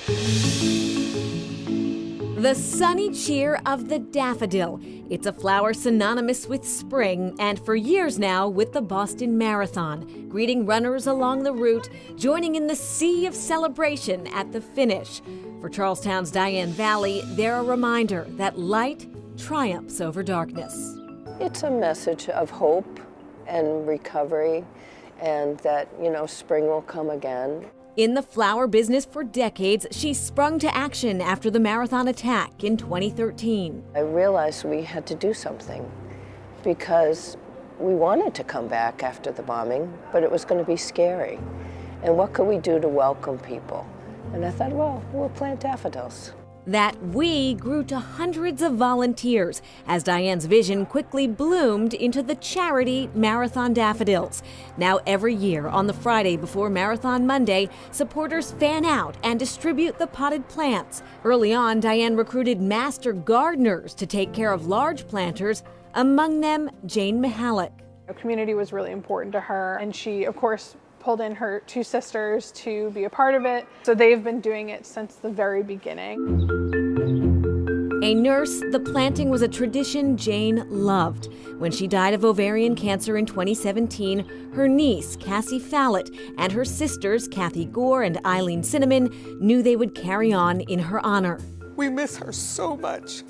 The sunny cheer of the daffodil. It's a flower synonymous with spring and for years now with the Boston Marathon, greeting runners along the route, joining in the sea of celebration at the finish. For Charlestown's Diane Valley, they're a reminder that light triumphs over darkness. It's a message of hope and recovery, and that, spring will come again. In the flower business for decades, she sprung to action after the marathon attack in 2013. I realized we had to do something because we wanted to come back after the bombing, but it was going to be scary. And what could we do to welcome people? And I thought, well, we'll plant daffodils. That we grew to hundreds of volunteers as Diane's vision quickly bloomed into the charity Marathon Daffodils. Now every year on the Friday before Marathon Monday, supporters fan out and distribute the potted plants. Early on, Diane recruited master gardeners to take care of large planters, among them Jane Mihalik. The community was really important to her, and she, of course, pulled in her two sisters to be a part of it. So they've been doing it since the very beginning. A nurse, the planting was a tradition Jane loved. When she died of ovarian cancer in 2017, her niece, Cassie Fallett, and her sisters, Kathy Gore and Eileen Cinnamon, knew they would carry on in her honor. We miss her so much,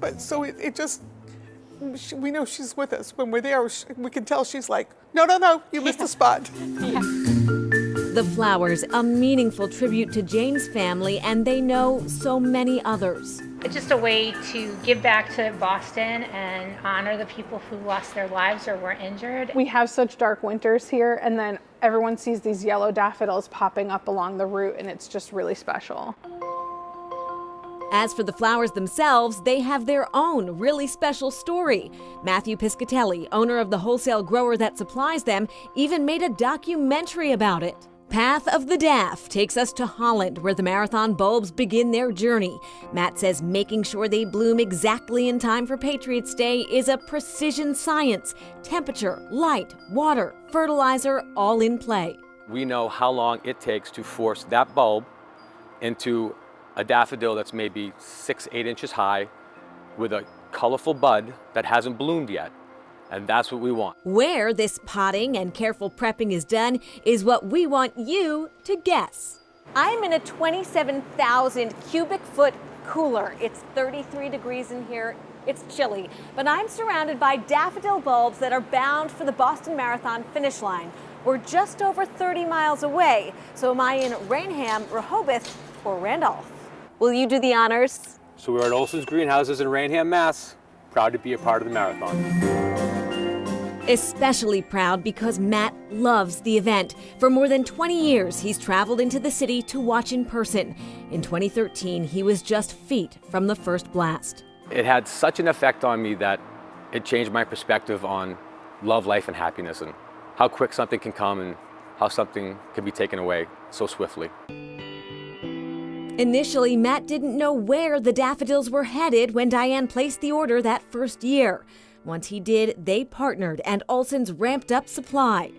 but so it just, we know she's with us. When we're there, we can tell she's like, no, you missed a spot. The flowers, a meaningful tribute to Jane's family, and they know so many others. It's just a way to give back to Boston and honor the people who lost their lives or were injured. We have such dark winters here, and then everyone sees these yellow daffodils popping up along the route, and it's just really special. As for the flowers themselves, they have their own really special story. Matthew Piscatelli, owner of the wholesale grower that supplies them, even made a documentary about it. Path of the Daff takes us to Holland, where the marathon bulbs begin their journey. Matt says making sure they bloom exactly in time for Patriots Day is a precision science. Temperature, light, water, fertilizer, all in play. We know how long it takes to force that bulb into a daffodil that's maybe 6-8 inches high with a colorful bud that hasn't bloomed yet. And that's what we want. Where this potting and careful prepping is done is what we want you to guess. I'm in a 27,000 cubic foot cooler. It's 33 degrees in here. It's chilly, but I'm surrounded by daffodil bulbs that are bound for the Boston Marathon finish line. We're just over 30 miles away. So am I in Rainham, Rehoboth, or Randolph? Will you do the honors? So we're at Olson's Greenhouses in Rainham, Mass. Proud to be a part of the marathon. Especially proud because Matt loves the event. For more than 20 years, he's traveled into the city to watch in person. In 2013, he was just feet from the first blast. It had such an effect on me that it changed my perspective on love, life, and happiness, and how quick something can come and how something can be taken away so swiftly. Initially, Matt didn't know where the daffodils were headed when Diane placed the order that first year. Once he did, they partnered and Olson's ramped up supply.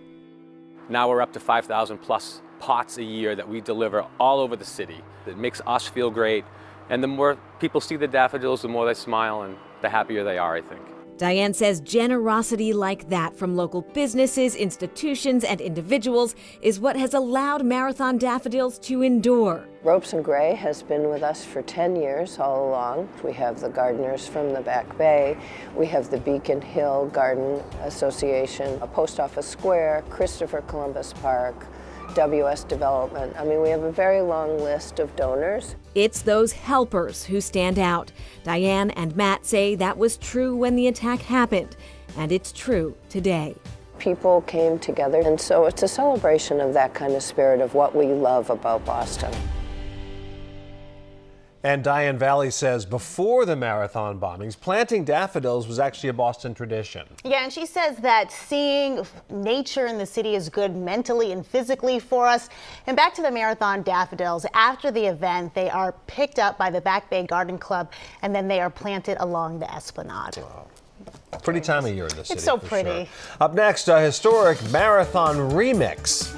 Now we're up to 5,000 plus pots a year that we deliver all over the city. It makes us feel great, and the more people see the daffodils, the more they smile and the happier they are, I think. Diane says generosity like that from local businesses, institutions, and individuals is what has allowed Marathon Daffodils to endure. Ropes and Gray has been with us for 10 years all along. We have the gardeners from the Back Bay. We have the Beacon Hill Garden Association, a Post Office Square, Christopher Columbus Park, WS Development. I mean, we have a very long list of donors. It's those helpers who stand out. Diane and Matt say that was true when the attack happened, and it's true today. People came together, and so it's a celebration of that kind of spirit of what we love about Boston. And Diane Valley says before the marathon bombings, planting daffodils was actually a Boston tradition. Yeah, and she says that seeing nature in the city is good mentally and physically for us. And back to the marathon daffodils, after the event, they are picked up by the Back Bay Garden Club, and then they are planted along the Esplanade. Wow. Pretty time of year in the city. It's so pretty. Sure. Up next, a historic marathon remix.